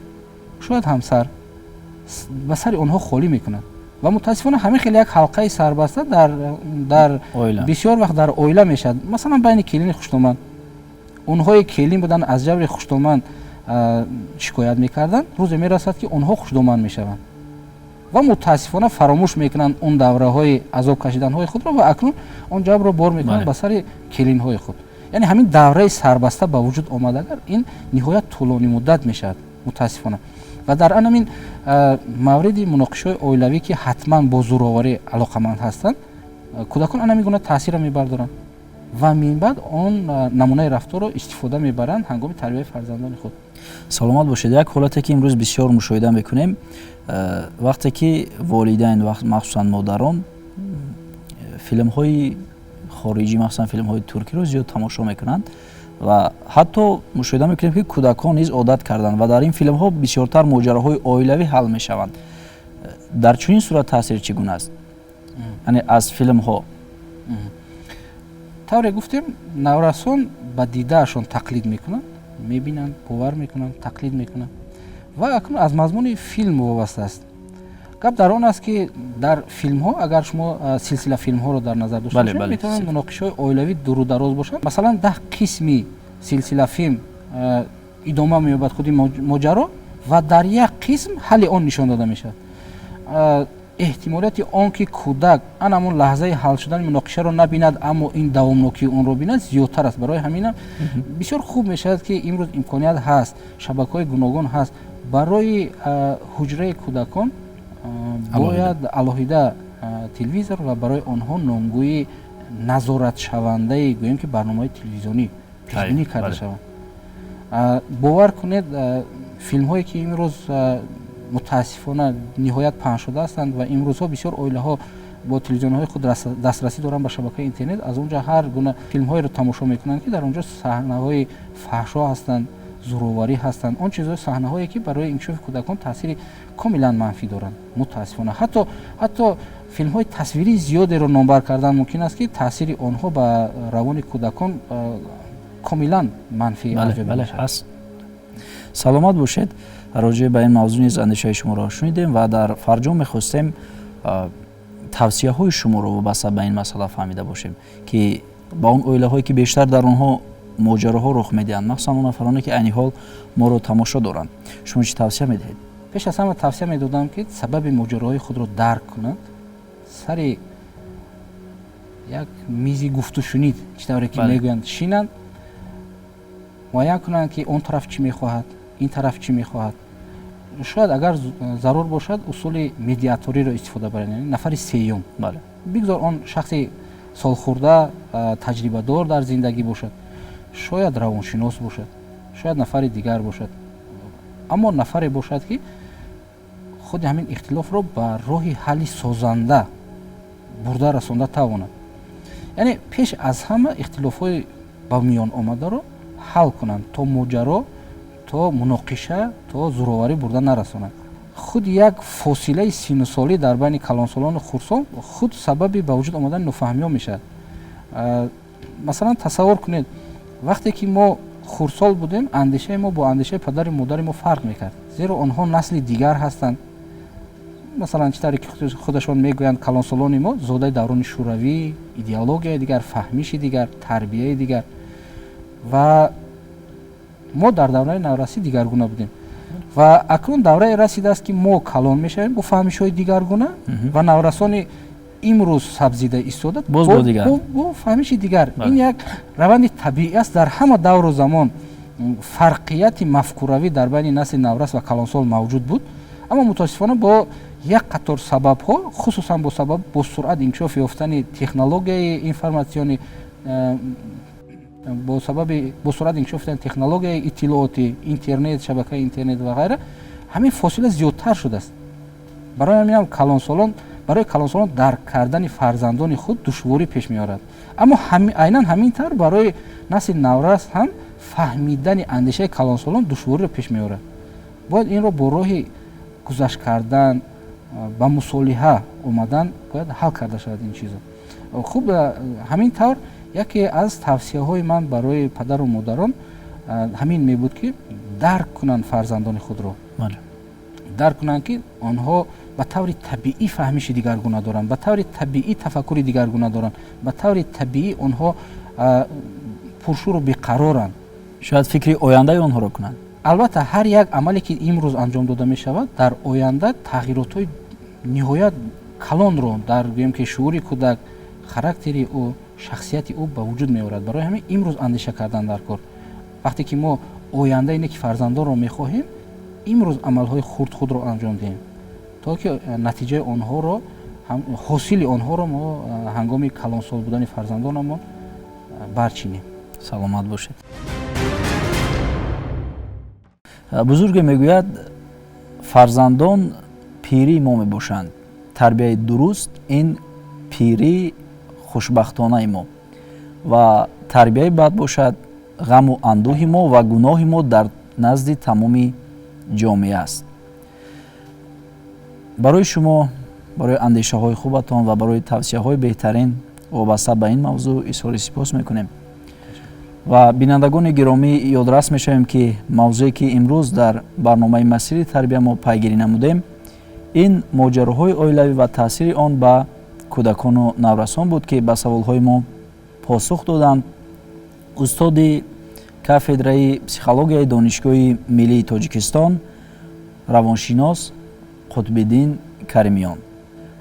шояд ҳамсар. Ба сари онҳо холӣ мекунад ва мутаассифона ҳамин хеле як ҳалқаи сарбаста дар бисёр вақт дар оила мешавад. Масалан байни келини хуштоманд, онҳое келин буданд, аз ҷабри хуштоманд шикоят мекарданд, рӯзе мерасад ки онҳо хуштоманд мешаванд ва мутаассифона фаромӯш мекунанд он давраҳои азоб кашиданҳои худро ва акнун он ҷабрро бор мекунанд ба сари келинҳои худ. яъне ҳамин давраи сарбаста ба вуҷуд омадагар ин ниҳоят тӯлонимуддат мешавад мутаассифона. ва дар ан ҳамин мавриди муноқишаҳои оилавӣ ки ҳатман бо зӯроварӣ алоқаманд ҳастанд, кӯдакон ан ҳамин гуна таъсирро мебардоранд ва минбаъд он намунаи рафторро истифода мебаранд ҳангоми тарбияи фарзандони худ. саломат бошед. Як ҳолате ки имрӯз бисёр мушоҳида мекунем, вақте ки волидайн махсусан модарон филмҳои хориҷӣ, махсусан филмҳои туркиро зиёд тамошо мекунанд ва ҳатто мушоҳида мекунем ки кӯдакон низ одат карданд ва дар ин филмҳо бисёртар моҷароҳои оилавӣ ҳал мешаванд. Дар чунин сурат таъсир чӣ гуна аст? Яъне аз филмҳо тавре гуфтем, наврасон ба дидаашон тақлид мекунанд, мебинанд, бовар мекунанд, тақлид мекунанд ва акнун аз мазмуни филм вобаста аст. гап дар он аст ки дар филмҳо, агар шумо силсила филмҳоро дар назар дошта бошед, метавонанд муноқишаҳои оилавӣ дурудароз бошанд. Масалан 10 қисми силсила филм идома меёбад худи моҷаро ва дар як қисм ҳалли он нишон дода мешавад. эҳтимолияти он ки кӯдак ан ҳамон лаҳзаи ҳал шудани муноқишаро набинад, аммо ин давомнокии онро бинад зиёдтар аст. Барои ҳаминам бисёр хуб мешавад ки имрӯз имконият ҳаст, шабакаҳои гуногун ҳаст. Барои ҳуҷраи кӯдакон бояд алоҳида телевизор ва барои онҳо номгӯи назоратшавандаи гӯем ки барномаҳои телевизионӣ пешбинӣ карда шаванд. Бовар кунед, филмҳое ки имрӯз мутаассифона ниҳоят паҳн шуда ҳастанд ва имрӯзҳо бисёр оилаҳо бо телевизионҳои худ дастрасӣ доранд ба шабакаи интернет, аз он ҷо ҳар гуна филмҳоеро тамошо мекунанд ки дар он ҷо саҳнаҳои фаҳшо ҳастанд, зӯроварӣ ҳастанд, он чизҳои саҳнаҳое ки барои инкишофи кӯдакон таъсири комилан манфӣ доранд мутаассифона. ҳатто филмҳои тасвирии зиёдеро номбар кардан мумкин аст ки таъсири онҳо ба равони кӯдакон комилан манфӣ ҳаст. саломат бошед. раҷеъ ба ин мавзӯъ низ андешаи шуморо шунидем ва дар фарҷом мехостем тавсияҳои шуморо вобаста ба ин масъала фаҳмида бошем ки ба он оилаҳое ки бештар дар онҳо моҷароҳо рух медиҳанд, махсусан он нафароне ки айни ҳол моро тамошо доранд. Шумо чӣ тавсия медиҳед? пеш аз ҳама тавсия медодам ки сабаби моҷароҳои худро дарк кунанд, сари як мизи гуфтушунид чӣ тавре ки мегӯянд шинанд, муайян кунанд ки он тараф чӣ мехоҳад, ин тараф чӣ мехоҳад. шояд агар зарур бошад усули медиаториро истифода баранд, яъне нафари сеюм. Бигзор он шахси солхӯрда, таҷрибадор дар зиндагӣ бошад, шояд равоншинос бошад, шояд нафари дигар бошад, аммо нафаре бошад ки худи ҳамин ихтилофро ба роҳи ҳалли созанда бурда расонда тавонад. яъне пеш аз ҳама ихтилофҳои ба миён омадаро ҳал кунанд, то моҷаро, то муноқиша, то зӯроварӣ бурда нарасонад. худ як фосилаи синусолӣ дар байни калонсолону хурдсол худ сабаби ба вуҷуд омадани нофаҳмиҳо мешавад. масалан тасаввур кунед, вақте ки мо хурдсол будем, андешаи мо бо андешаи падару модари мо фарқ мекард, зеро онҳо насли дигар ҳастанд. масалан чӣ тавре ки худашон мегӯянд калонсолони мо зодаи даврони шӯравӣ, идеологияи дигар, фаҳмиши дигар, тарбияи дигар, ва мо дар давраи наврасӣ дигаргуна будем. ва акнун даврае расидааст ки мо калон мешавем бо фаҳмишҳои дигаргуна ва наврасони имрӯз сабзида истода бо фаҳмиши дигар. ин як раванди табиӣ аст. дар ҳама давру замон фарқияти мафкуравӣ дар байни насли наврас ва калонсол мавҷуд буд, аммо мутаассифона бо як қатор сабабҳо, хусусан бо суръат инкишоф ёфтани технологияи информатсионӣ, бо суръат инкишоф ёфтани технологияи иттилооти, интернет, шабакаи интернет ва ғайра, ҳамин фосила зиёдтар шудааст. барои ҳаминам барои калонсолон дарк кардани фарзандони худ душворӣ пеш меорад. аммо айнан ҳамин тавр барои насли наврас ҳам фаҳмидани андешаи калонсолон душвориро пеш меорад. бояд инро бо роҳи гузашт кардан, ба мусолиҳа омадан бояд ҳал карда шавад ин чизо. хуб, ҳамин тавр яке аз тавсияҳои ман барои падару модарон ҳамин мебуд ки дарк кунанд фарзандони худро, дарк кунанд ки онҳо ба таври табиӣ фаҳмиши дигаргуна доранд, ба таври табиӣ тафаккури дигаргуна доранд, ба таври табиӣ онҳо пуршӯру беқароранд. шояд фикри ояндаи онҳоро кунанд. албатта ҳар як амале ки имрӯз анҷом дода мешавад дар оянда тағйиротҳои ниҳоят калонро дар гӯем ки шуури кӯдак, характери ӯ, шахсияти ӯ ба вуҷуд меорад. барои ҳамин имрӯз андеша кардан дар кор. вақте ки мо ояндаи неки фарзандонро мехоҳем, имрӯз амалҳои хурдро анҷом диҳем, то ки натиҷаи онҳоро, ҳосили онҳоро мо ҳангоми калонсол будани фарзандонамон барчинем. саломат бошед. бузурге мегӯяд фарзандон пирии мо мебошанд. тарбияи дуруст ин пирии хушбахтонаи мо ва тарбияи бад бошад ғаму андӯҳи мо ва гуноҳи мо дар назди тамоми ҷомеа аст. барои шумо, барои андешаҳои хубатон ва барои тавсияҳои беҳтарин вобаста ба ин мавзӯъ изҳори сипос мекунем. ва бинандагони гиромӣ ёдрас мешавем ки мавзӯе ки имрӯз дар барномаи масири тарбия мо пайгирӣ намудем, ин моҷароҳои оилавӣ ва таъсири он ба кӯдакону наврасон буд ки ба саволҳои мо посух доданд устоди кафедраи психологияи донишгоҳи миллии Тоҷикистон, равоншинос Қутбиддин Каримиён.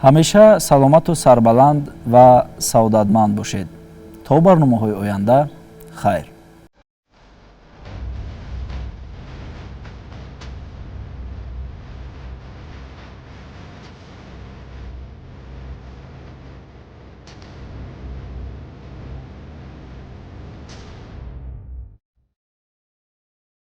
ҳамеша саломату сарбаланд ва саодатманд бошед. то барномаҳои оянда, хайр.